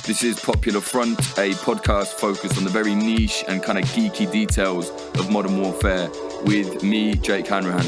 This is Popular Front, a podcast focused on the very niche and kind of geeky details of modern warfare with me, Jake Hanrahan.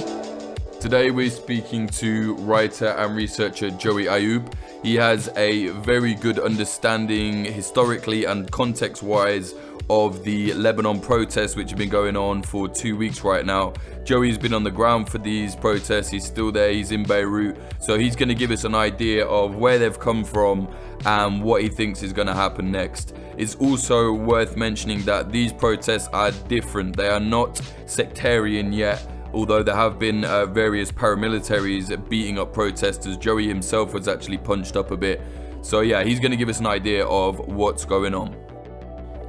Today we're speaking to writer and researcher Joey Ayoub. He has a very good understanding historically and context-wise of the Lebanon protests which have been going on for 2 weeks right now. Joey's been on the ground for these protests, he's still there, he's in Beirut, so he's going to give us an idea of where they've come from and what he thinks is going to happen next. It's also worth mentioning that these protests are different, they are not sectarian yet, although there have been various paramilitaries beating up protesters. Joey himself was actually punched up a bit, so yeah, he's going to give us an idea of what's going on.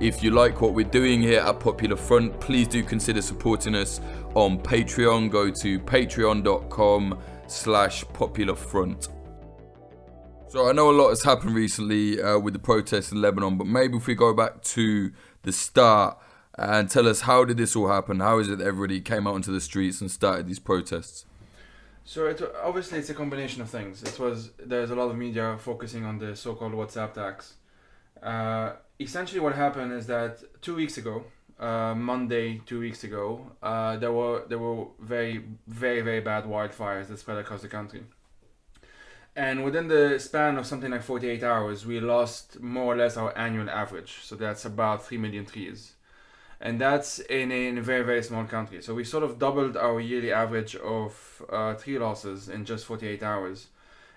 If you like what we're doing here at Popular Front, please do consider supporting us on Patreon. Go to patreon.com/popularfront. So I know a lot has happened recently with the protests in Lebanon, but maybe if we go back to the start and tell us, how did this all happen? How is it that everybody came out into the streets and started these protests? So obviously it's a combination of things. There's a lot of media focusing on the so-called WhatsApp tax. Essentially what happened is that 2 weeks ago, Monday 2 weeks ago, there were very, very, very bad wildfires that spread across the country. And within the span of something like 48 hours, we lost more or less our annual average. So that's about 3 million trees. And that's in a very, very small country. So we sort of doubled our yearly average of tree losses in just 48 hours.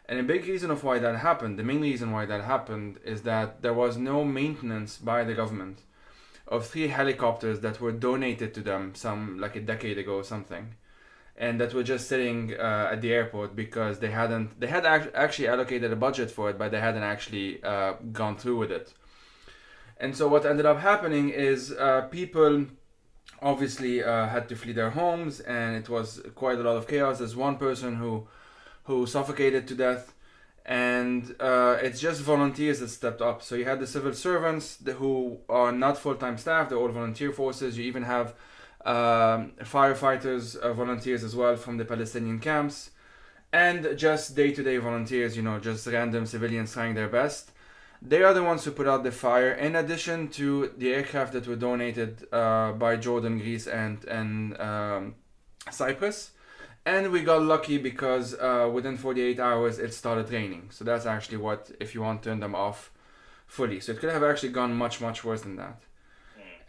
And a big reason of why that happened, the main reason why that happened, is that there was no maintenance by the government of 3 helicopters that were donated to them some like a decade ago or something, and that were just sitting at the airport because they had actually allocated a budget for it, but they hadn't actually gone through with it. And so what ended up happening is people obviously had to flee their homes, and it was quite a lot of chaos. There's one person who suffocated to death, and it's just volunteers that stepped up. So you had the civil servants who are not full-time staff, they're all volunteer forces. You even have firefighters, volunteers as well from the Palestinian camps, and just day-to-day volunteers, just random civilians trying their best. They are the ones who put out the fire, in addition to the aircraft that were donated by Jordan, Greece, and Cyprus. And we got lucky because within 48 hours it started raining. So that's actually what, if you want, turned them off fully. So it could have actually gone much, much worse than that.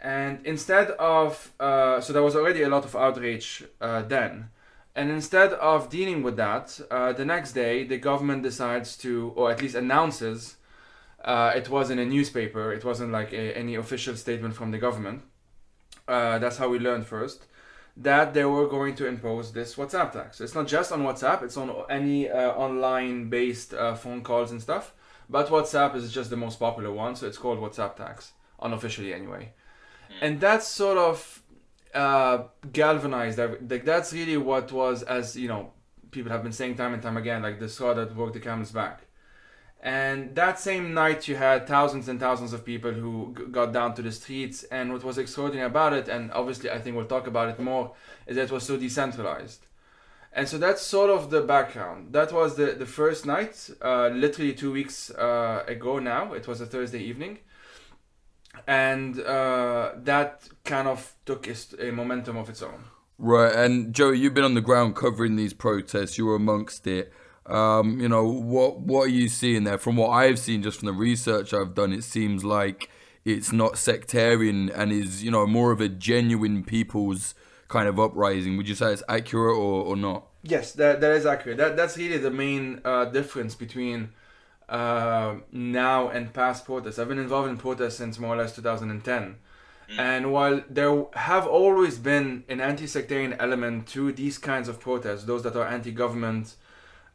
And instead of, so there was already a lot of outrage then. And instead of dealing with that, the next day the government decides to, or at least announces, it was in a newspaper, it wasn't like any official statement from the government. That's how we learned first, that they were going to impose this WhatsApp tax. So it's not just on WhatsApp, it's on any online-based phone calls and stuff. But WhatsApp is just the most popular one, so it's called WhatsApp tax, unofficially anyway. And that's sort of galvanized. That's really what was, as people have been saying time and time again, like the straw that broke the camel's back. And that same night you had thousands and thousands of people who got down to the streets, and what was extraordinary about it, and obviously I think we'll talk about it more, is that it was so decentralized. And so that's sort of the background. That was the first night, literally 2 weeks ago now. It was a Thursday evening. And that kind of took a momentum of its own. Right, and Joey, you've been on the ground covering these protests, you were amongst it. What are you seeing there? From what I've seen, just from the research I've done, it seems like it's not sectarian and is, more of a genuine people's kind of uprising. Would you say it's accurate or not? Yes, that is accurate. That's really the main difference between now and past protests. I've been involved in protests since more or less 2010. And while there have always been an anti-sectarian element to these kinds of protests, those that are anti-government,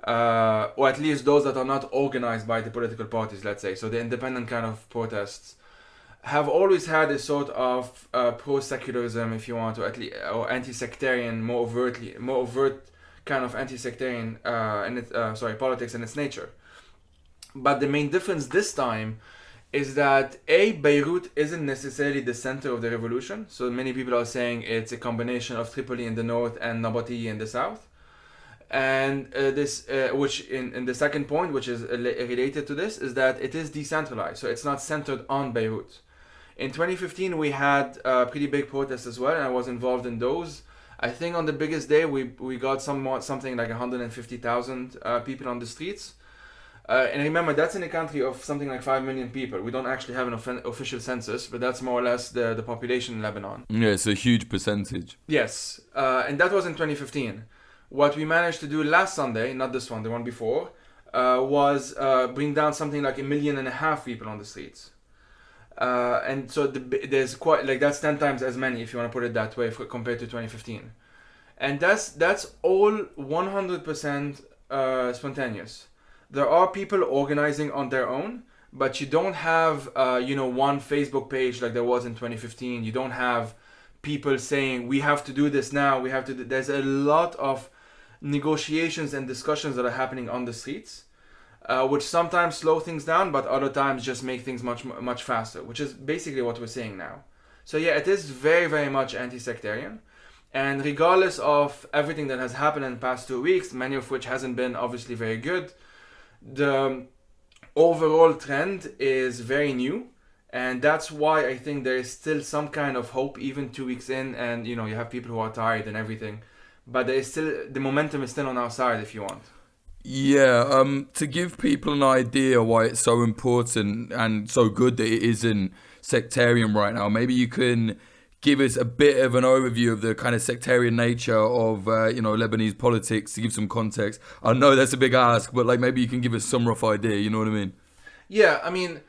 or at least those that are not organized by the political parties, let's say, so the independent kind of protests, have always had a sort of pro-secularism, if you want, or at least, or anti-sectarian, more overt kind of anti-sectarian politics in its nature. But the main difference this time is that Beirut isn't necessarily the center of the revolution. So many people are saying it's a combination of Tripoli in the north and Nabatea in the south. And this, which in the second point, which is related to this, is that it is decentralized, so it's not centered on Beirut. In 2015, we had pretty big protests as well, and I was involved in those. I think on the biggest day, we got something like 150,000 people on the streets. And remember, that's in a country of something like 5 million people. We don't actually have an official census, but that's more or less the population in Lebanon. Yeah, it's a huge percentage. Yes, and that was in 2015. What we managed to do last Sunday, not this one, the one before, was bring down something like 1.5 million people on the streets. And so there's quite, like, that's 10 times as many, if you want to put it that way, compared to 2015. And that's all 100% spontaneous. There are people organizing on their own, but you don't have, one Facebook page like there was in 2015. You don't have people saying, we have to do this now, we have to do. There's a lot of negotiations and discussions that are happening on the streets, which sometimes slow things down, but other times just make things much faster, which is basically what we're seeing now. So yeah, it is very, very much anti-sectarian. And regardless of everything that has happened in the past 2 weeks, many of which hasn't been obviously very good, the overall trend is very new, and that's why I think there is still some kind of hope even 2 weeks in, and you have people who are tired and everything, but there is still, the momentum is still on our side, if you want. Yeah, to give people an idea why it's so important and so good that it isn't sectarian right now, maybe you can give us a bit of an overview of the kind of sectarian nature of Lebanese politics, to give some context. I know that's a big ask, but maybe you can give us some rough idea. You know what I mean? Yeah, I mean,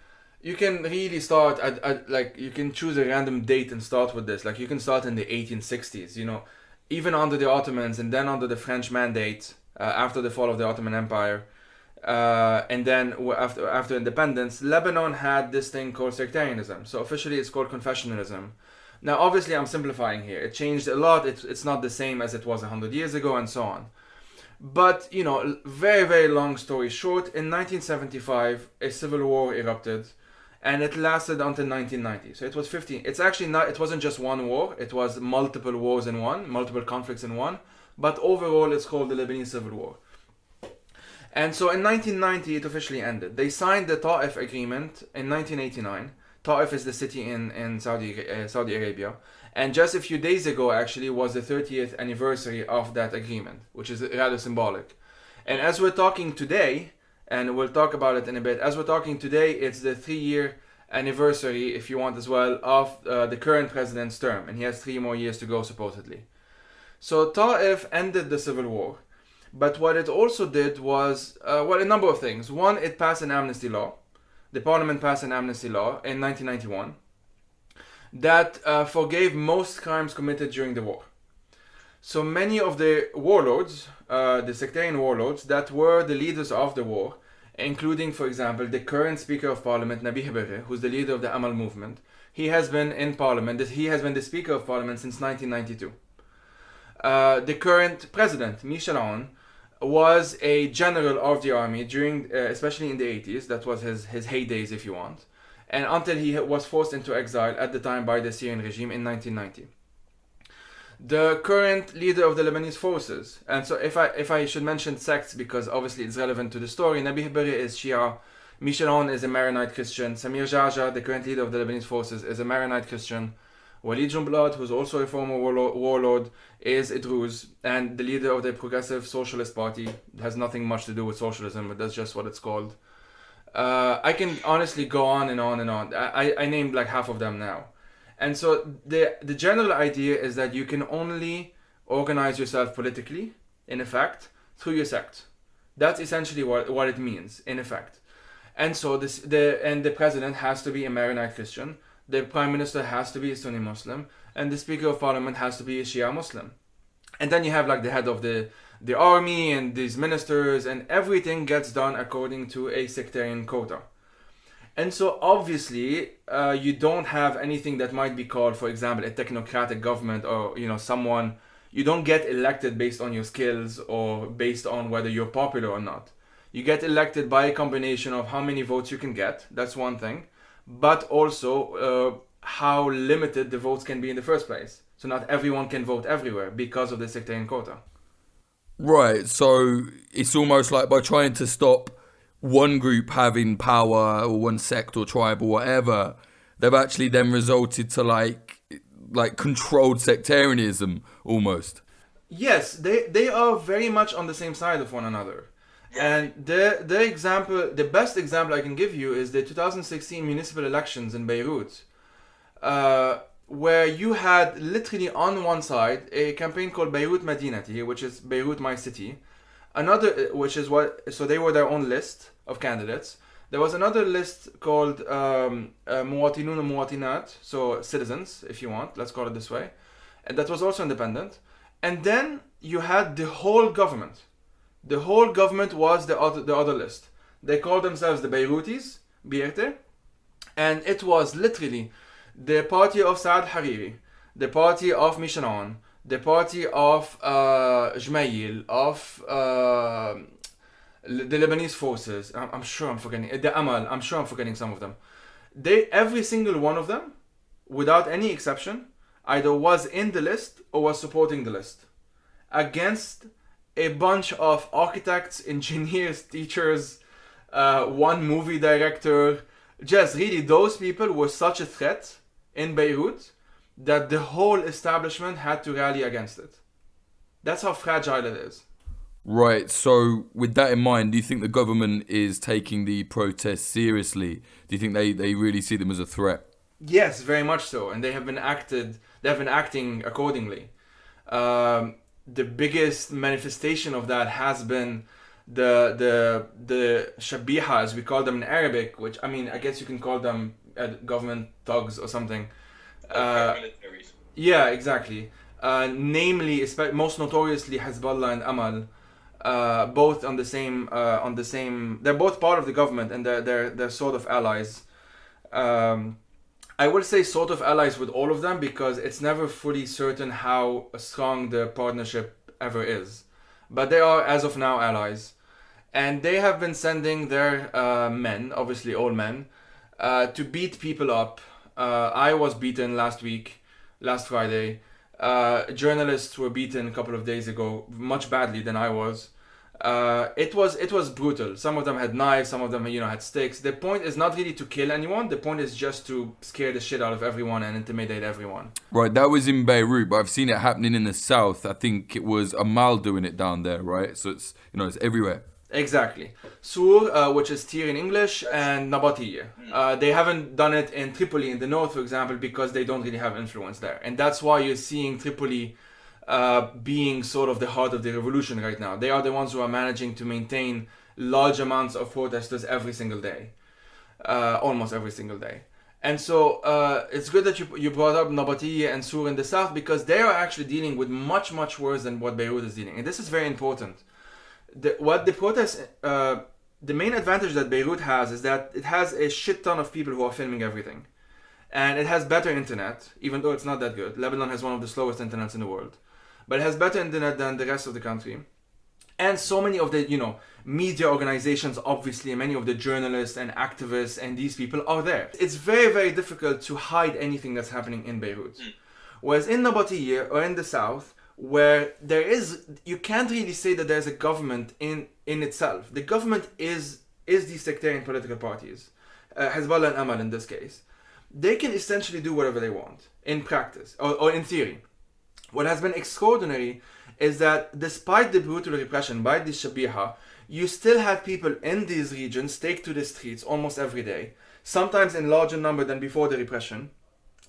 you can really start at you can choose a random date and start with this. Like, you can start in the 1860s. Even under the Ottomans, and then under the French Mandate, after the fall of the Ottoman Empire, and then after independence, Lebanon had this thing called sectarianism. So officially, it's called confessionalism. Now, obviously, I'm simplifying here. It changed a lot. It's not the same as it was 100 years ago, and so on. But, very, very long story short, in 1975, a civil war erupted, and it lasted until 1990. So it was 15. It's actually not, it wasn't just one war. It was multiple wars in one, multiple conflicts in one. But overall, it's called the Lebanese Civil War. And so in 1990, it officially ended. They signed the Ta'if Agreement in 1989. Ta'if is the city in Saudi Arabia. And just a few days ago, actually, was the 30th anniversary of that agreement, which is rather symbolic. And as we're talking today, and we'll talk about it in a bit, as we're talking today, it's the 3-year anniversary, if you want as well, of the current president's term. And he has 3 more years to go, supposedly. So Ta'if ended the civil war. But what it also did was, a number of things. One, it passed an amnesty law. The parliament passed an amnesty law in 1991 that forgave most crimes committed during the war. So many of the warlords, the sectarian warlords, that were the leaders of the war, including, for example, the current Speaker of Parliament, Nabih Berri, who's the leader of the Amal movement. He has been in Parliament. He has been the Speaker of Parliament since 1992. The current president, Michel Aoun, was a general of the army during, especially in the 80s. That was his heydays, if you want. And until he was forced into exile at the time by the Syrian regime in 1990. The current leader of the Lebanese forces, and so if I should mention sects because obviously it's relevant to the story, Nabih Berri is Shia, Michel Aoun is a Maronite Christian, Samir Jaja, the current leader of the Lebanese forces, is a Maronite Christian, Walid Jumblat, who's also a former warlord, is a Druze, and the leader of the Progressive Socialist Party has nothing much to do with socialism, but that's just what it's called. I can honestly go on and on and on. I named like half of them now. And so the general idea is that you can only organize yourself politically, in effect, through your sect. That's essentially what it means, in effect. And so the president has to be a Maronite Christian, the prime minister has to be a Sunni Muslim, and the Speaker of Parliament has to be a Shia Muslim. And then you have like the head of the army and these ministers, and everything gets done according to a sectarian quota. And so obviously you don't have anything that might be called, for example, a technocratic government, or someone. You don't get elected based on your skills or based on whether you're popular or not. You get elected by a combination of how many votes you can get. That's one thing. But also how limited the votes can be in the first place. So not everyone can vote everywhere because of the sectarian quota. Right, so it's almost like by trying to stop one group having power or one sect or tribe or whatever, they've actually then resulted to like controlled sectarianism almost. Yes, they are very much on the same side of one another. And the best example I can give you is the 2016 municipal elections in Beirut, where you had literally on one side a campaign called Beirut Madinati, which is Beirut my city, another which is what so they were their own list of candidates. There was another list called Muwatinun and Muwatinat, so citizens, if you want, let's call it this way, and that was also independent. And then you had the whole government. The whole government was the other list. They called themselves the Beirutis, Bierte, and it was literally the party of Saad Hariri, the party of Mishanon, the party of Jmail, of the Lebanese forces. I'm sure I'm forgetting the Amal. I'm sure I'm forgetting some of them. Every single one of them, without any exception, either was in the list or was supporting the list against a bunch of architects, engineers, teachers, one movie director. Just really, those people were such a threat in Beirut that the whole establishment had to rally against it. That's how fragile it is. Right, so with that in mind, do you think the government is taking the protests seriously? Do you think they really see them as a threat? Yes, very much so, and they have been acting accordingly. The biggest manifestation of that has been the shabiha, as we call them in Arabic, which I mean I guess you can call them government thugs or something. Paramilitaries. Yeah, exactly. Namely, most notoriously Hezbollah and Amal, both on the same. They're both part of the government, and they're sort of allies. I will say sort of allies with all of them because it's never fully certain how strong the partnership ever is. But they are, as of now, allies. And they have been sending their men, obviously all men, to beat people up. I was beaten last Friday. Journalists were beaten a couple of days ago, much badly than I was. It was brutal. Some of them had knives, some of them had sticks. The point is not really to kill anyone. The point is just to scare the shit out of everyone and intimidate everyone. Right, that was in Beirut, but I've seen it happening in the south. I think it was Amal doing it down there, right? So it's it's everywhere. Exactly. Sur, which is Tir in English, and Nabatiya. They haven't done it in Tripoli in the north, for example, because they don't really have influence there. And that's why you're seeing Tripoli being sort of the heart of the revolution right now. They are the ones who are managing to maintain large amounts of protesters every single day. Almost every single day. And so it's good that you brought up Nabatiya and Sur in the south because they are actually dealing with much, much worse than what Beirut is dealing. And this is very important. The main advantage that Beirut has is that it has a shit ton of people who are filming everything. And it has better internet, even though it's not that good. Lebanon has one of the slowest internets in the world. But it has better internet than the rest of the country. And so many of the, media organizations, obviously, and many of the journalists and activists and these people are there. It's very, very difficult to hide anything that's happening in Beirut. Whereas in Nabatiya or in the south, where you can't really say that there's a government in itself. The government is these sectarian political parties, Hezbollah and Amal in this case. They can essentially do whatever they want in practice or in theory. What has been extraordinary is that despite the brutal repression by the Shabiha, you still had people in these regions take to the streets almost every day, sometimes in larger number than before the repression.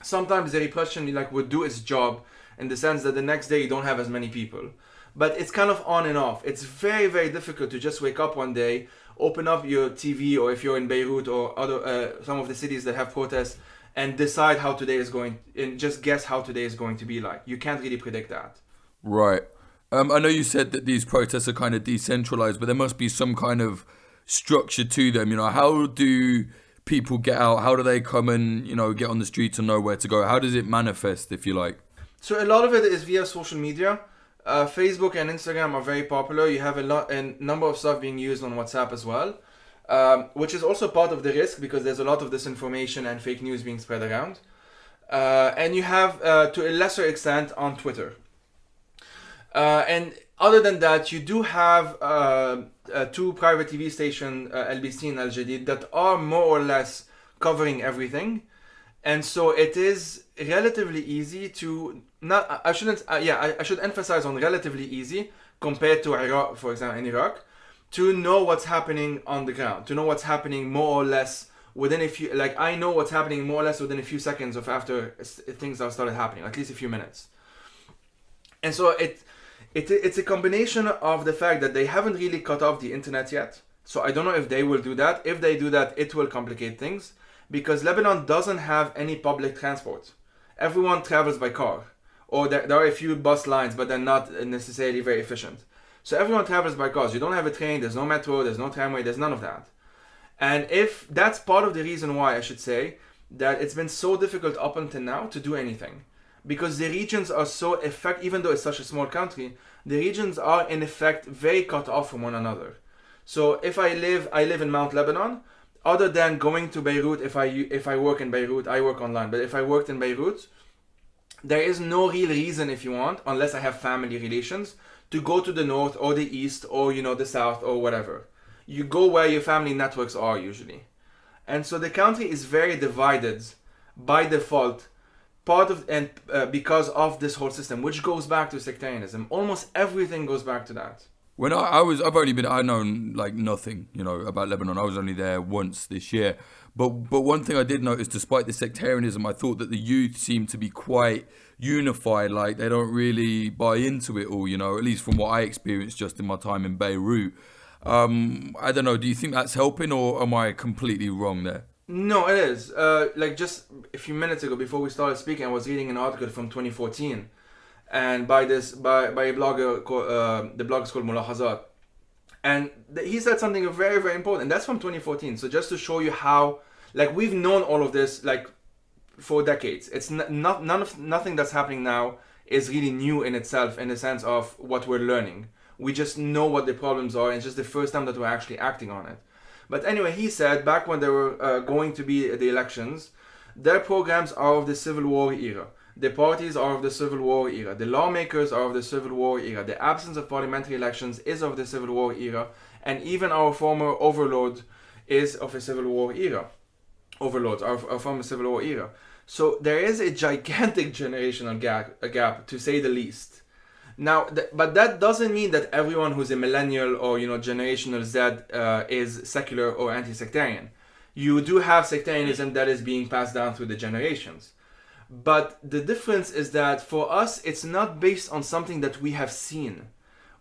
Sometimes the repression would do its job in the sense that the next day you don't have as many people. But it's kind of on and off. It's very, very difficult to just wake up one day, open up your TV, or if you're in Beirut or other some of the cities that have protests, and decide how today is going, and just guess how today is going to be like. You can't really predict that. Right. I know you said that these protests are kind of decentralized, but there must be some kind of structure to them. How do people get out? How do they come and, get on the streets and know where to go? How does it manifest, if you like? So a lot of it is via social media. Facebook and Instagram are very popular. You have a number of stuff being used on WhatsApp as well, which is also part of the risk because there's a lot of disinformation and fake news being spread around. And you have, to a lesser extent, on Twitter. And other than that, you do have two private TV stations, LBC and Al Jadid, that are more or less covering everything. And so it is relatively easy to not. I shouldn't. I should emphasize on relatively easy compared to Iraq, for example, in Iraq, to know what's happening on the ground, to know what's happening more or less within a few. Like I know what's happening more or less within a few seconds of after things have started happening, at least a few minutes. And so it's a combination of the fact that they haven't really cut off the internet yet. So I don't know if they will do that. If they do that, it will complicate things. Because Lebanon doesn't have any public transport. Everyone travels by car. Or there are a few bus lines, but they're not necessarily very efficient. So everyone travels by cars. You don't have a train, there's no metro, there's no tramway, there's none of that. And if that's part of the reason why, I should say, that it's been so difficult up until now to do anything. Because the regions are so even though it's such a small country, the regions are in effect very cut off from one another. So if I live in Mount Lebanon, other than going to Beirut, if I work in Beirut, I work online. But if I worked in Beirut, there is no real reason, if you want, unless I have family relations, to go to the north or the east or the south or whatever. You go where your family networks are usually. And so the country is very divided by default, because of this whole system, which goes back to sectarianism. Almost everything goes back to that. When I've known like nothing, about Lebanon. I was only there once this year. But one thing I did notice, despite the sectarianism, I thought that the youth seemed to be quite unified. Like they don't really buy into it all, at least from what I experienced just in my time in Beirut. I don't know. Do you think that's helping, or am I completely wrong there? No, it is. Like just a few minutes ago, before we started speaking, I was reading an article from 2014. And by a blogger, the blog is called Mulahazat. And he said something very, very important. And that's from 2014. So just to show you how, like, we've known all of this, like, for decades. It's nothing that's happening now is really new in itself, in the sense of what we're learning. We just know what the problems are, and it's just the first time that we're actually acting on it. But anyway, he said, back when there were going to be the elections, their programs are of the Civil War era. The parties are of the Civil War era. The lawmakers are of the Civil War era. The absence of parliamentary elections is of the Civil War era. And even our former overlord is of a Civil War era. Overlords are from a Civil War era. So there is a gigantic generational gap, to say the least. Now, but that doesn't mean that everyone who's a millennial or generational Z is secular or anti-sectarian. You do have sectarianism that is being passed down through the generations. But the difference is that for us, it's not based on something that we have seen.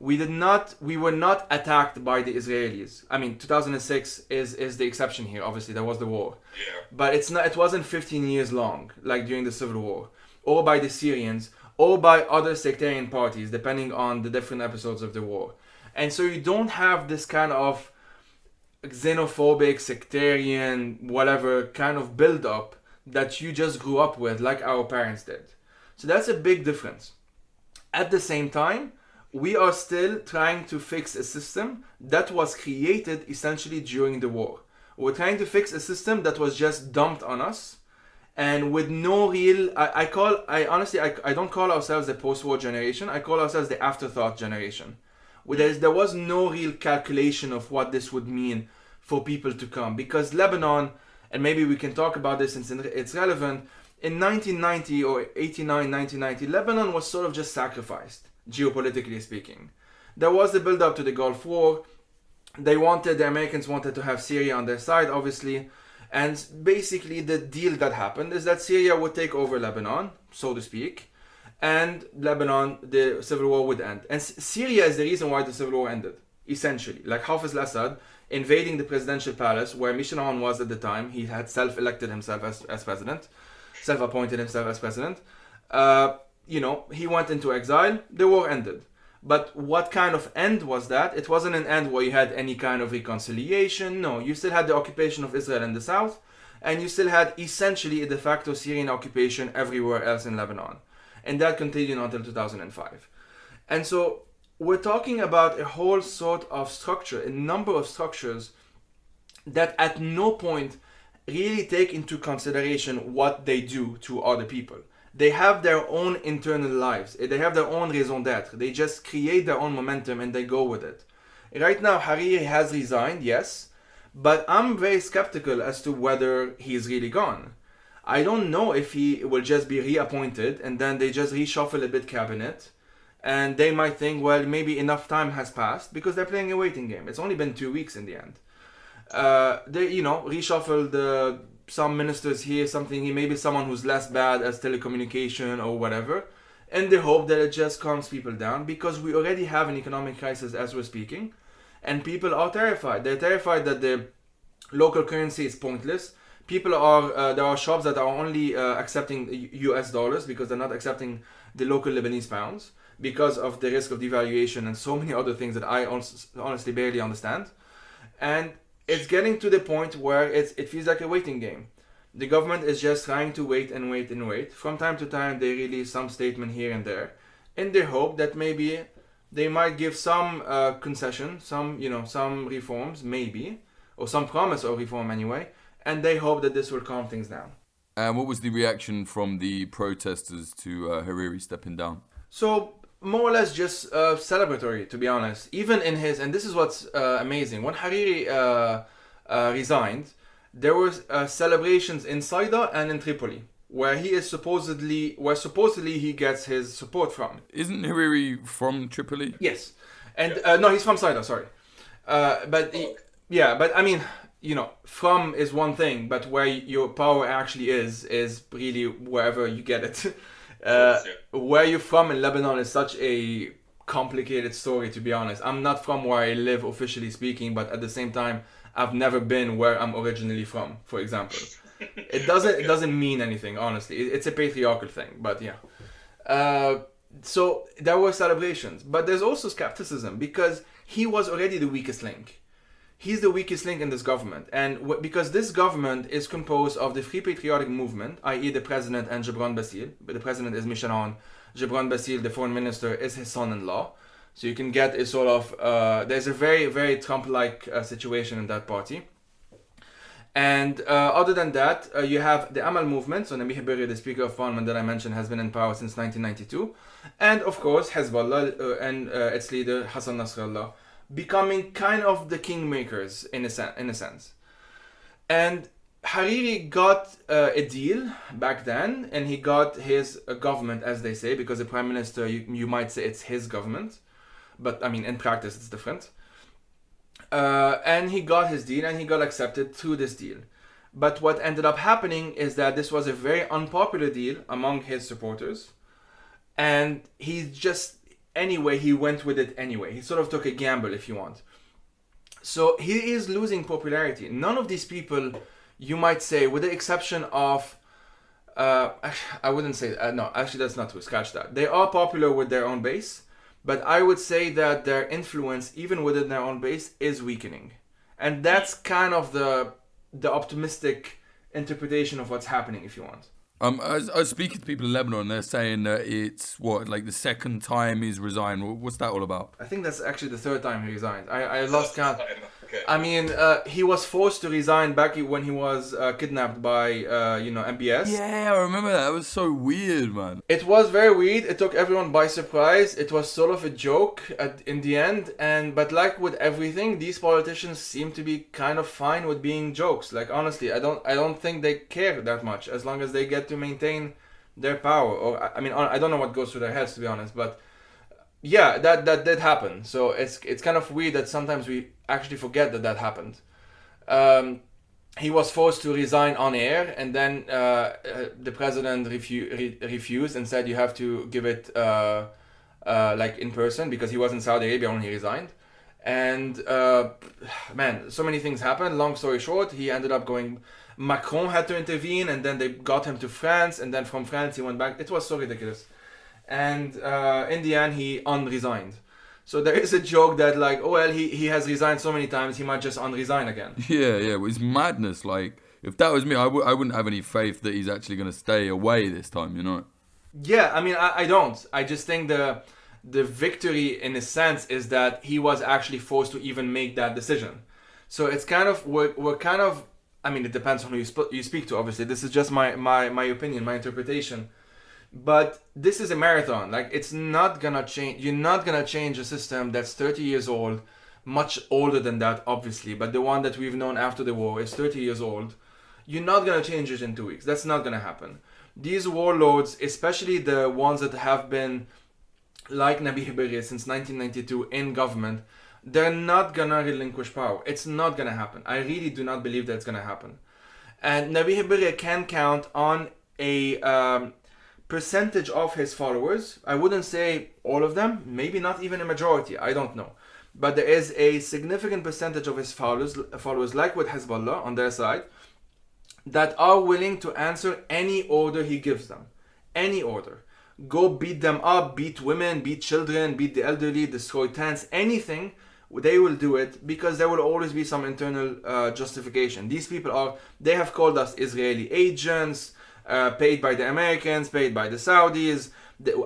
We were not attacked by the Israelis. I mean, 2006 is the exception here. Obviously, there was the war. Yeah. But it wasn't 15 years long, like during the Civil War, or by the Syrians, or by other sectarian parties, depending on the different episodes of the war. And so you don't have this kind of xenophobic, sectarian, whatever kind of build-up that you just grew up with, like our parents did. So that's a big difference. At the same time, we are still trying to fix a system that was created essentially during the war. We're trying to fix a system that was just dumped on us, and with no real, I don't call ourselves the post-war generation. I call ourselves the afterthought generation. There was no real calculation of what this would mean for people to come, because Lebanon, and maybe we can talk about this since it's relevant, in 1990 or 1990, Lebanon was sort of just sacrificed, geopolitically speaking. There was the build-up to the Gulf War. The Americans wanted to have Syria on their side, obviously. And basically the deal that happened is that Syria would take over Lebanon, so to speak, and Lebanon, the civil war would end. And Syria is the reason why the civil war ended, essentially. Like Hafez al-Assad invading the presidential palace where Michel Aoun was at the time. He had self-elected himself as president, self-appointed himself as president. He went into exile. The war ended. But what kind of end was that? It wasn't an end where you had any kind of reconciliation. No, you still had the occupation of Israel in the south, and you still had essentially a de facto Syrian occupation everywhere else in Lebanon. And that continued until 2005. And so we're talking about a whole sort of structure, a number of structures that at no point really take into consideration what they do to other people. they have their own internal lives. They have their own raison d'etre. They just create their own momentum and they go with it. Right now, Hariri has resigned, yes, but I'm very skeptical as to whether he's really gone. I don't know if he will just be reappointed and then they just reshuffle a bit cabinet and they might think, well, maybe enough time has passed because they're playing a waiting game. It's only been 2 weeks in the end. They, reshuffle some ministers here, something here, maybe someone who's less bad as telecommunication or whatever, and they hope that it just calms people down because we already have an economic crisis as we're speaking, and people are terrified. They're terrified that the local currency is pointless. People are there are shops that are only accepting US dollars because they're not accepting the local Lebanese pounds because of the risk of devaluation and so many other things that I honestly barely understand. And it's getting to the point where it feels like a waiting game. The government is just trying to wait and wait and wait. From time to time, they release some statement here and there, in the hope that maybe they might give some concession, some reforms, maybe, or some promise of reform anyway, and they hope that this will calm things down. And what was the reaction from the protesters to Hariri stepping down? So, more or less just celebratory, to be honest. Even in his, and this is what's amazing, when Hariri resigned, there were celebrations in Saida and in Tripoli, where supposedly he gets his support from. Isn't Hariri from Tripoli? Yes, and no, he's from Saida. Sorry, but I mean, from is one thing, but where your power actually is really wherever you get it. Where you're from in Lebanon is such a complicated story, to be honest. I'm not from where I live, officially speaking, but at the same time, I've never been where I'm originally from, for example. It doesn't mean anything, honestly. It's a patriarchal thing, but yeah. So there were celebrations, but there's also skepticism because he was already the weakest link. He's the weakest link in this government, and because this government is composed of the Free Patriotic Movement, i.e. the president and Gibran Bassil. But the president is Michel Aoun. Gibran Bassil, the foreign minister, is his son-in-law. So you can get a sort of, there's a very, very Trump-like situation in that party. And other than that, you have the Amal movement. So Nabi Habiri, the Speaker of Parliament that I mentioned, has been in power since 1992. And of course, Hezbollah and its leader, Hassan Nasrallah, becoming kind of the kingmakers in a sense. And Hariri got a deal back then, and he got his government, as they say, because the prime minister, you might say it's his government, but I mean, in practice, it's different. And he got his deal, and he got accepted through this deal. But what ended up happening is that this was a very unpopular deal among his supporters, and he went with it anyway. He sort of took a gamble, if you want. So he is losing popularity. None of these people, you might say, with the exception of, I wouldn't say, no, actually that's not true, scratch that. They are popular with their own base, but I would say that their influence, even within their own base, is weakening. And that's kind of the optimistic interpretation of what's happening, if you want. I was speaking to people in Lebanon, they're saying that it's, the second time he's resigned. What's that all about? I think that's actually the third time he resigned. I lost count. Okay. I mean, he was forced to resign back when he was kidnapped by, MBS. Yeah, I remember that. That was so weird, man. It was very weird. It took everyone by surprise. It was sort of a joke in the end. But like with everything, these politicians seem to be kind of fine with being jokes. Like, honestly, I don't think they care that much as long as they get to maintain their power. Or I mean, I don't know what goes through their heads, to be honest, but yeah, that did happen. So it's kind of weird that sometimes we actually forget that happened. He was forced to resign on air, and then the president refused and said you have to give it in person, because he was in Saudi Arabia when he resigned. And man, so many things happened. Long story short, he ended up going. Macron had to intervene, and then they got him to France, and then from France he went back. It was so ridiculous. And in the end, he unresigned. So there is a joke that he has resigned so many times, he might just unresign again. Yeah, it's madness. Like, if that was me, I wouldn't have any faith that he's actually going to stay away this time, you know? Yeah, I mean, I don't. I just think the victory, in a sense, is that he was actually forced to even make that decision. So it's kind of, we're kind of, I mean, it depends on who you speak to, obviously. This is just my opinion, my interpretation. But this is a marathon. Like, it's not gonna change. You're not gonna change a system that's 30 years old, much older than that, obviously. But the one that we've known after the war is 30 years old. You're not gonna change it in 2 weeks. That's not gonna happen. These warlords, especially the ones that have been like Nabih Berri since 1992 in government, they're not gonna relinquish power. It's not gonna happen. I really do not believe that's gonna happen. And Nabih Berri can count on a percentage of his followers. I wouldn't say all of them, maybe not even a majority, I don't know. But there is a significant percentage of his followers like with Hezbollah on their side, that are willing to answer any order he gives them. Any order. Go beat them up, beat women, beat children, beat the elderly, destroy tents, anything. They will do it because there will always be some internal justification. These people they have called us Israeli agents, paid by the Americans, paid by the Saudis.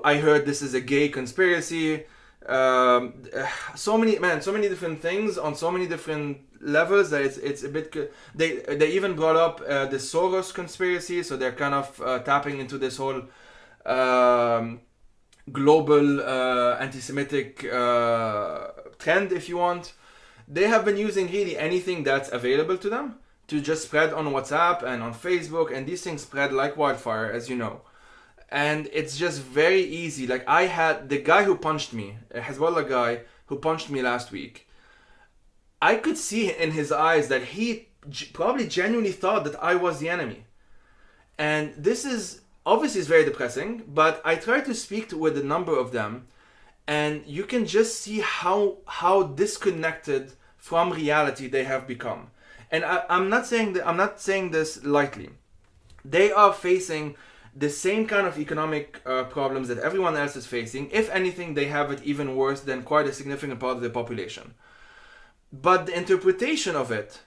I heard this is a gay conspiracy. So many different things on so many different levels that it's a bit. They even brought up the Soros conspiracy, so they're kind of tapping into this whole global anti-Semitic trend, if you want. They have been using really anything that's available to them to just spread on WhatsApp and on Facebook, and these things spread like wildfire, as you know. And it's just very easy. Like, I had the guy who punched me, a Hezbollah guy who punched me last week. I could see in his eyes that he probably genuinely thought that I was the enemy. And this is obviously is very depressing, but I tried to speak with a number of them, and you can just see how disconnected from reality they have become. And I'm not saying this lightly. They are facing the same kind of economic problems that everyone else is facing. If anything, they have it even worse than quite a significant part of the population. But the interpretation of it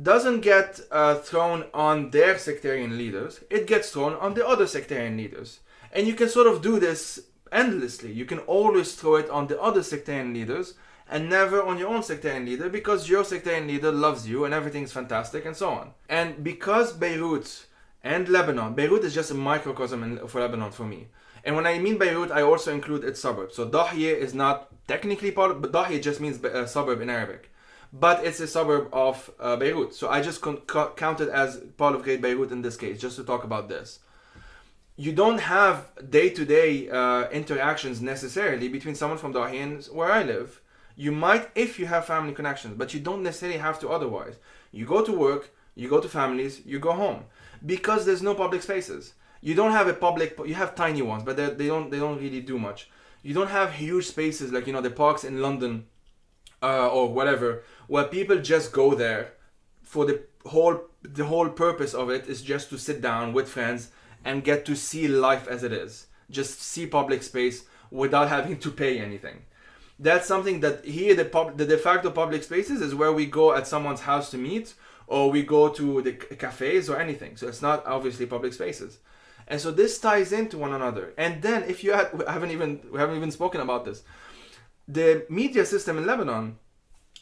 doesn't get thrown on their sectarian leaders. It gets thrown on the other sectarian leaders. And you can sort of do this endlessly. You can always throw it on the other sectarian leaders and never on your own sectarian leader, because your sectarian leader loves you and everything's fantastic and so on. And because Beirut and Lebanon, Beirut is just a microcosm for Lebanon for me. And when I mean Beirut, I also include its suburbs. So Dahye is not technically part of, but Dahye just means a suburb in Arabic. But it's a suburb of Beirut. So I just count it as part of Great Beirut in this case, just to talk about this. You don't have day-to-day interactions necessarily between someone from Dahye and where I live. You might if you have family connections, but you don't necessarily have to otherwise. You go to work, you go to families, you go home. Because there's no public spaces. You don't have you have tiny ones, but they don't really do much. You don't have huge spaces like, the parks in London or whatever, where people just go there for the whole purpose of it is just to sit down with friends and get to see life as it is. Just see public space without having to pay anything. That's something that here, the de facto public spaces is where we go at someone's house to meet, or we go to the cafes or anything. So it's not obviously public spaces. And so this ties into one another. And then if we haven't even spoken about this. The media system in Lebanon,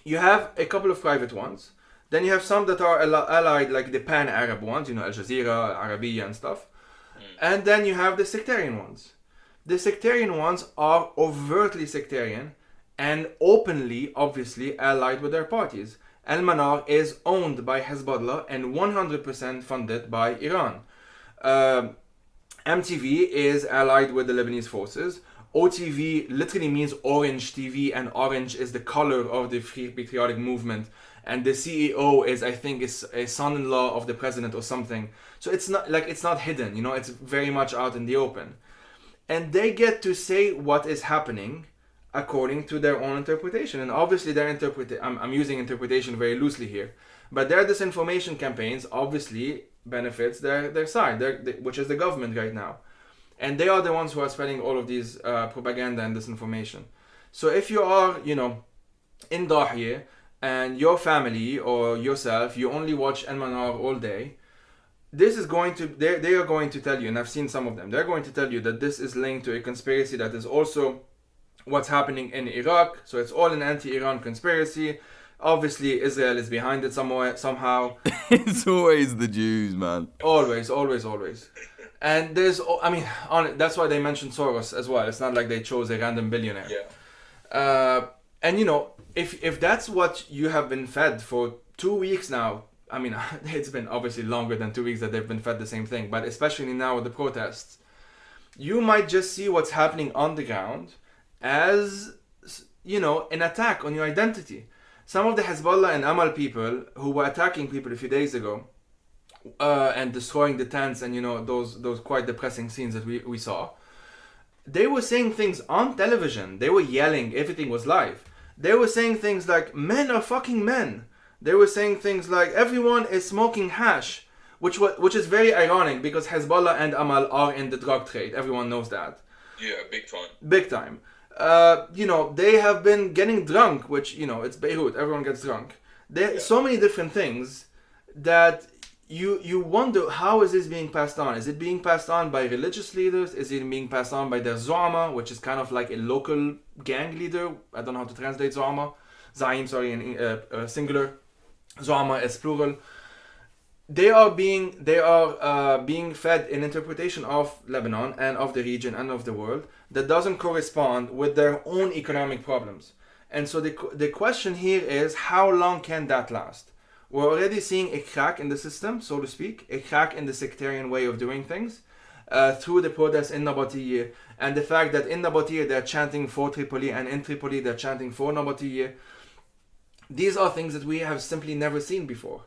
you have a couple of private ones. Then you have some that are allied, like the pan-Arab ones, Al Jazeera, Al Arabiya and stuff. And then you have the sectarian ones. The sectarian ones are overtly sectarian and openly, obviously, allied with their parties. Al-Manar is owned by Hezbollah and 100% funded by Iran. MTV is allied with the Lebanese forces. OTV literally means Orange TV, and orange is the color of the Free Patriotic Movement. And the CEO is a son-in-law of the president or something. So it's not hidden, it's very much out in the open. And they get to say what is happening according to their own interpretation. And obviously I'm using interpretation very loosely here. But their disinformation campaigns obviously benefits their side, which is the government right now. And they are the ones who are spreading all of these propaganda and disinformation. So if you are, in Dahye, and your family or yourself, you only watch Al-Manar all day, they are going to tell you, and I've seen some of them, they're going to tell you that this is linked to a conspiracy that is also what's happening in Iraq. So it's all an anti-Iran conspiracy. Obviously, Israel is behind it somehow. It's always the Jews, man. Always. And that's why they mentioned Soros as well. It's not like they chose a random billionaire. And if that's what you have been fed for 2 weeks now, I mean, it's been obviously longer than 2 weeks that they've been fed the same thing, but especially now with the protests, you might just see what's happening on the ground as, an attack on your identity. Some of the Hezbollah and Amal people who were attacking people a few days ago and destroying the tents and, those quite depressing scenes that we saw, they were saying things on television. They were yelling. Everything was live. They were saying things like, men are fucking men. They were saying things like, everyone is smoking hash, which is very ironic because Hezbollah and Amal are in the drug trade. Everyone knows that. Yeah, big time. Big time. They have been getting drunk, which, it's Beirut. Everyone gets drunk. There are so many different things that you wonder, how is this being passed on? Is it being passed on by religious leaders? Is it being passed on by their Zoama, which is kind of like a local gang leader? I don't know how to translate Zoama. Zaim, sorry, in singular. Zoama is plural. They are being fed an interpretation of Lebanon and of the region and of the world that doesn't correspond with their own economic problems. And so the question here is, how long can that last? We're already seeing a crack in the system, so to speak, a crack in the sectarian way of doing things through the protests in Nabateeh, and the fact that in Nabateeh they're chanting for Tripoli and in Tripoli they're chanting for Nabateeh. These are things that we have simply never seen before.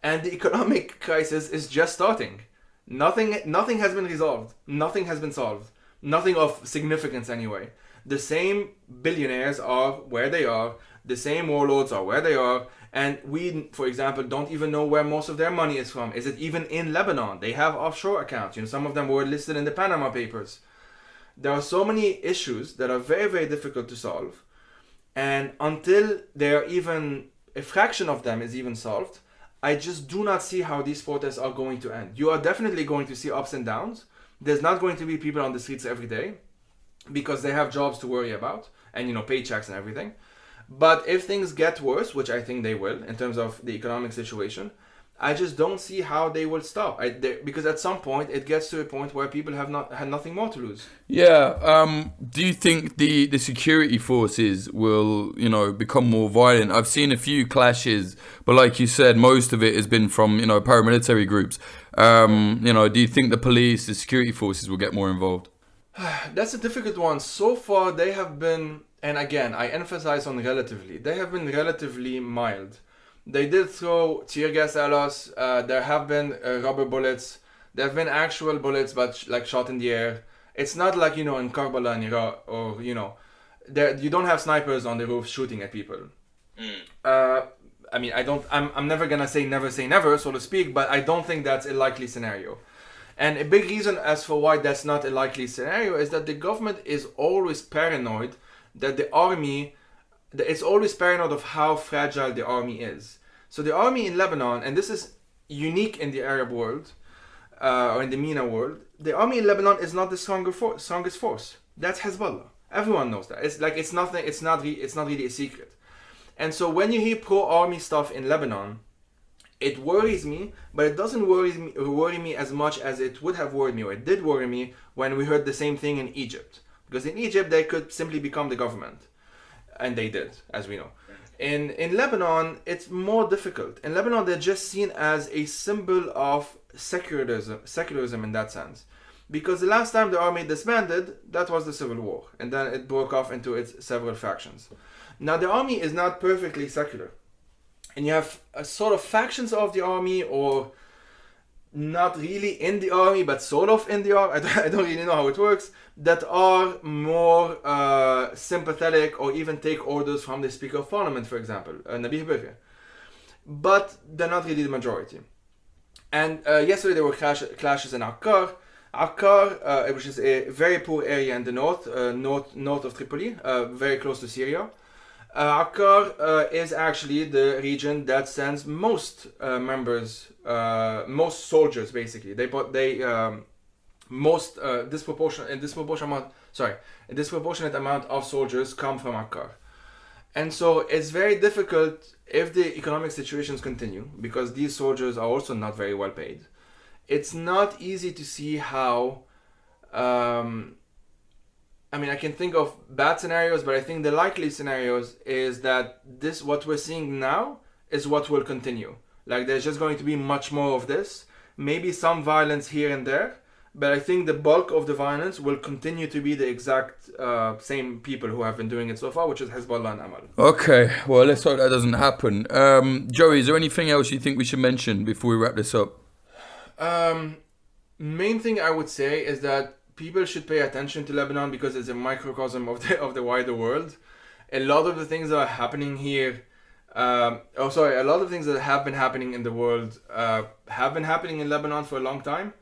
And the economic crisis is just starting. Nothing has been resolved. Nothing has been solved. Nothing of significance anyway. The same billionaires are where they are. The same warlords are where they are. And we, for example, don't even know where most of their money is from. Is it even in Lebanon? They have offshore accounts. Some of them were listed in the Panama Papers. There are so many issues that are very, very difficult to solve. And until there even a fraction of them is even solved, I just do not see how these protests are going to end. You are definitely going to see ups and downs. There's not going to be people on the streets every day because they have jobs to worry about and, paychecks and everything. But if things get worse, which I think they will in terms of the economic situation, I just don't see how they will stop. Because at some point it gets to a point where people had nothing more to lose. Yeah. Do you think the security forces will, become more violent? I've seen a few clashes, but like you said, most of it has been from, paramilitary groups. Do you think the police, the security forces will get more involved? That's a difficult one. So far they have been, and again, I emphasize on relatively, they have been relatively mild. They did throw tear gas at us. There have been rubber bullets. There have been actual bullets, but like shot in the air. It's not like, in Karbala and Iraq, or, you don't have snipers on the roofs shooting at people. I'm never going to say never, so to speak, but I don't think that's a likely scenario. And a big reason as for why that's not a likely scenario is that the government is always paranoid that the army... It's always paranoid of how fragile the army is. So the army in Lebanon, and this is unique in the Arab world, or in the MENA world, the army in Lebanon is not the strongest force. That's Hezbollah. Everyone knows that. It's not really a secret. And so when you hear pro-army stuff in Lebanon, it worries me, but it doesn't worry me as much as it would have worried me, or it did worry me when we heard the same thing in Egypt. Because in Egypt, they could simply become the government. And they did, as we know. In Lebanon, it's more difficult. In Lebanon, they're just seen as a symbol of secularism in that sense. Because the last time the army disbanded, that was the civil war. And then it broke off into its several factions. Now, the army is not perfectly secular. And you have a sort of factions of the army, or not really in the army, but sort of in the army. I don't really know how it works. That are more sympathetic or even take orders from the Speaker of Parliament, for example, Nabih Berri. But they're not really the majority. And yesterday there were clashes in Akkar. Akkar, which is a very poor area in the north of Tripoli, very close to Syria. Akkar is actually the region that sends most most soldiers, basically. A disproportionate amount of soldiers come from Akkar. And so it's very difficult if the economic situations continue, because these soldiers are also not very well paid. it's not easy to see how. I can think of bad scenarios, but I think the likely scenarios is that what we're seeing now is what will continue. Like there's just going to be much more of this, maybe some violence here and there, but I think the bulk of the violence will continue to be the exact same people who have been doing it so far, which is Hezbollah and Amal. Okay, well, let's hope that doesn't happen. Joey, is there anything else you think we should mention before we wrap this up? Main thing I would say is that people should pay attention to Lebanon because it's a microcosm of the wider world. A lot of the things that are happening here, a lot of things that have been happening in the world have been happening in Lebanon for a long time.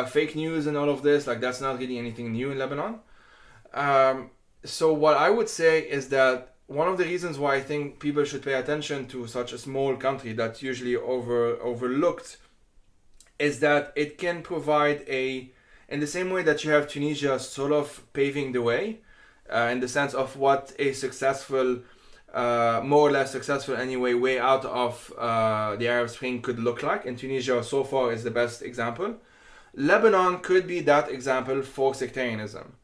Fake news and all of this, like that's not really anything new in Lebanon. So what I would say is that one of the reasons why I think people should pay attention to such a small country that's usually overlooked is that it can provide in the same way that you have Tunisia sort of paving the way, in the sense of what a successful, more or less successful anyway, way out of the Arab Spring could look like. And Tunisia so far is the best example. Lebanon could be that example for sectarianism.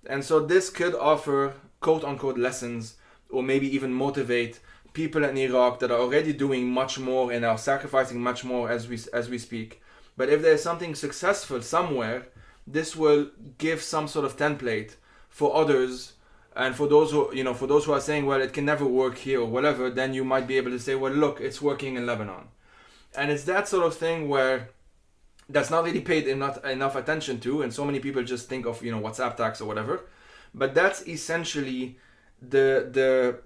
And so this could offer quote-unquote lessons, or maybe even motivate people in Iraq that are already doing much more and are sacrificing much more as we speak. But if there's something successful somewhere, this will give some sort of template for others, and for those who are saying, well, it can never work here or whatever, then you might be able to say, well, look, it's working in Lebanon. And it's that sort of thing where that's not really paid enough attention to, and so many people just think of WhatsApp tax or whatever, but that's essentially the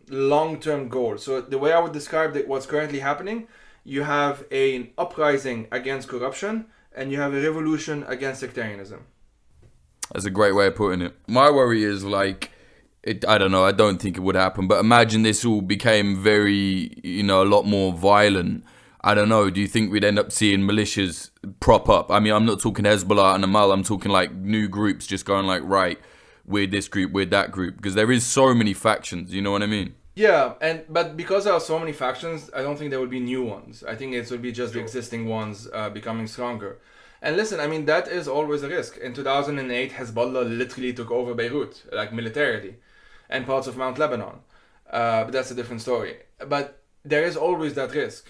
long-term goal. So the way I would describe what's currently happening, you have an uprising against corruption and you have a revolution against sectarianism. That's a great way of putting it. My worry is I don't know, I don't think it would happen, but imagine this all became very, a lot more violent. I don't know, do you think we'd end up seeing militias prop up? I mean, I'm not talking Hezbollah and Amal, I'm talking like new groups just going like, right, we're this group, we're that group, because there is so many factions, you know what I mean? Yeah, but because there are so many factions, I don't think there will be new ones. I think it will be just the existing ones becoming stronger. And listen, I mean, that is always a risk. In 2008, Hezbollah literally took over Beirut, like militarily, and parts of Mount Lebanon. But that's a different story. But there is always that risk.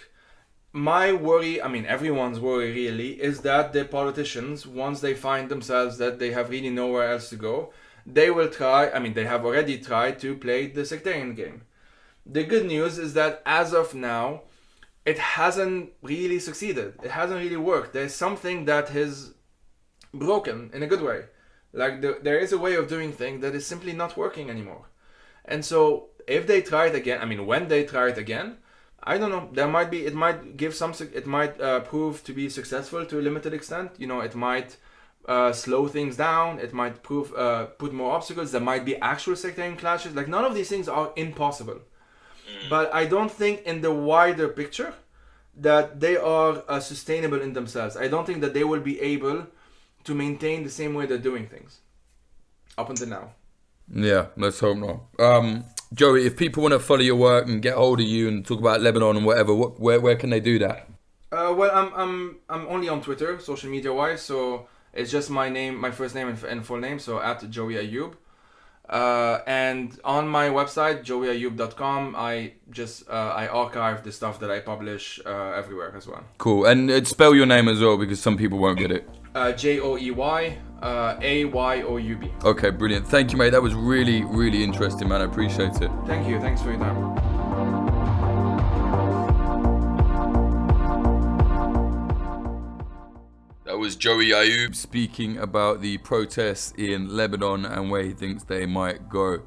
My worry, I mean, everyone's worry really, is that the politicians, once they find themselves that they have really nowhere else to go, they will try, they have already tried to play the sectarian game. The good news is that as of now, it hasn't really succeeded. It hasn't really worked. There's something that is broken in a good way. Like there is a way of doing things that is simply not working anymore. And so if they try it again, when they try it again, I don't know. It might prove to be successful to a limited extent. It might slow things down. It might put more obstacles. There might be actual sectarian clashes. Like none of these things are impossible. But I don't think in the wider picture that they are sustainable in themselves. I don't think that they will be able to maintain the same way they're doing things up until now. Yeah, let's hope not. Joey, if people want to follow your work and get hold of you and talk about Lebanon and whatever, where can they do that? Well, I'm only on Twitter, social media wise, so it's just my name, my first name and full name, so at Joey Ayoub. And on my website, joeyayoub.com, I archive the stuff that I publish everywhere as well. Cool. And spell your name as well, because some people won't get it. Joey Ayoub. Okay, brilliant. Thank you, mate. That was really, really interesting, man. I appreciate it. Thank you. Thanks for your time. That was Joey Ayoub speaking about the protests in Lebanon and where he thinks they might go.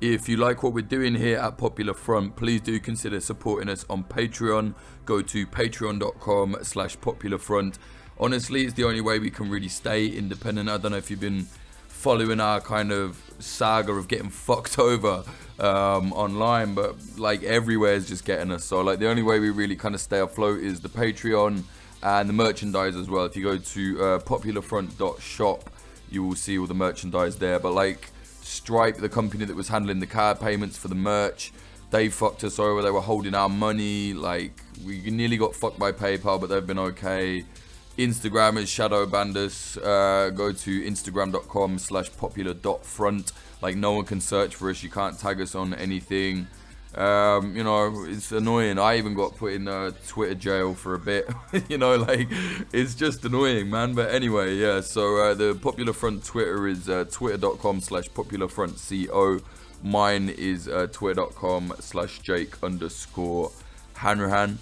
If you like what we're doing here at Popular Front, please do consider supporting us on Patreon. Go to patreon.com/popularfront. Honestly, it's the only way we can really stay independent. I don't know if you've been following our kind of saga of getting fucked over online, but like everywhere is just getting us. So like the only way we really kind of stay afloat is the Patreon and the merchandise as well. If you go to popularfront.shop, you will see all the merchandise there. But like Stripe, the company that was handling the card payments for the merch, they fucked us over. They were holding our money. Like, we nearly got fucked by PayPal, but they've been okay. Instagram is shadow banned us. Go to instagram.com/popular.front. Like, no one can search for us. You can't tag us on anything. You know, it's annoying. I even got put in Twitter jail for a bit. You know, like, it's just annoying, man. But anyway, yeah. So the Popular Front Twitter is twitter.com/popularfrontco. Mine is twitter.com/Jake_Hanrahan.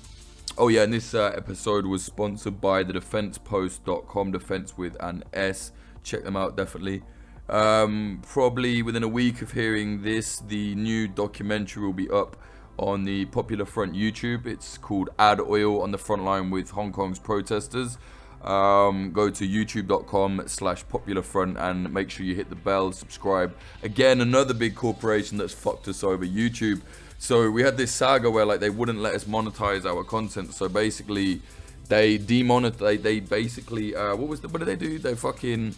Oh yeah, and this episode was sponsored by the defensepost.com, defense with an S. Check them out, definitely. Probably within a week of hearing this, the new documentary will be up on the Popular Front YouTube. It's called Add Oil on the Front Line with Hong Kong's Protesters. Go to youtube.com/popularfront and make sure you hit the bell, subscribe. Again, another big corporation that's fucked us over, YouTube. So we had this saga where, like, they wouldn't let us monetize our content. So basically they demonetized, they basically what did they do? They fucking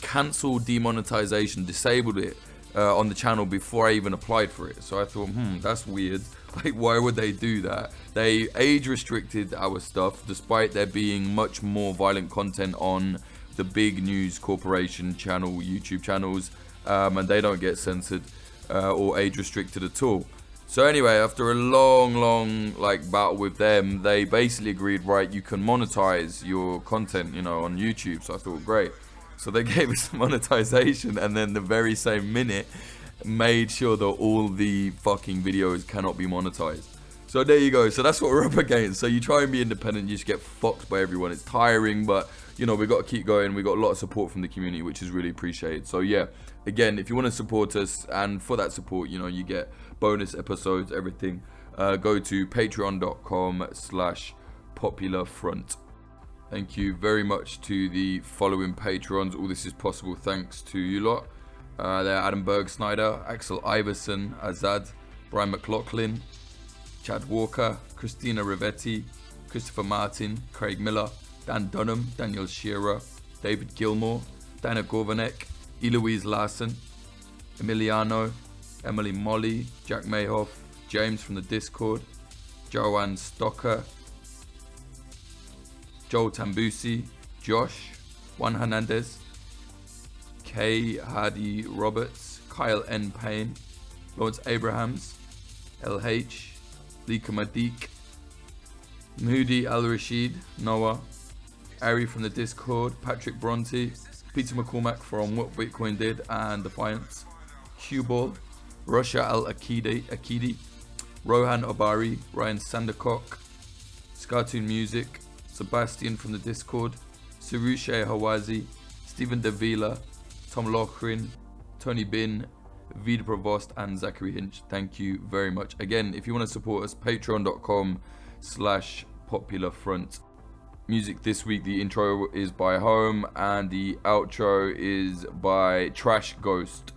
cancelled demonetization, disabled it on the channel before I even applied for it. So I thought, that's weird. Like, why would they do that? They age restricted our stuff, despite there being much more violent content on the big news corporation channel, YouTube channels, and they don't get censored or age restricted at all. So anyway, after a long like battle with them, they basically agreed, right, you can monetize your content, you know, on YouTube. So I thought, great. So they gave us monetization, and then the very same minute made sure that all the fucking videos cannot be monetized. So there you go. So that's what we're up against. So you try and be independent, you just get fucked by everyone. It's tiring, but you know, we got to keep going. We got a lot of support from the community, which is really appreciated. So yeah, again, if you want to support us, and for that support, you know, you get bonus episodes, everything. Go to patreon.com/popularfront. Thank you very much to the following patrons. All this is possible thanks to you lot. They're Adam Berg-Snyder, Axel Iverson, Azad, Brian McLaughlin, Chad Walker, Christina Rivetti, Christopher Martin, Craig Miller, Dan Dunham, Daniel Shearer, David Gilmore, Dana Gorvanek, Eloise Larson, Emiliano, Emily Molly, Jack Mayhoff, James from the Discord, Joanne Stocker, Joel Tambusi, Josh, Juan Hernandez, Kay Hardy Roberts, Kyle N. Payne, Lawrence Abrahams, LH, Lika Madik, Moody Al Rashid, Noah, Ari from the Discord, Patrick Bronte, Peter McCormack from What Bitcoin Did and Defiance, Q-Ball, Russia Al Akidi, Rohan Obari, Ryan Sandercock, Scartoon Music, Sebastian from the Discord, Surushe Hawazi, Stephen Davila, Tom Lochrin, Tony Bin, Vida Provost, and Zachary Hinch. Thank you very much. Again, if you want to support us, patreon.com/popularfront. Music this week, the intro is by Home and the outro is by Trash Ghost.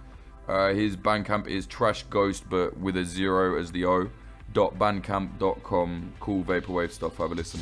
His Bandcamp is Trash Ghost, but with a 0 as the O. .bandcamp.com. Cool vaporwave stuff. Have a listen.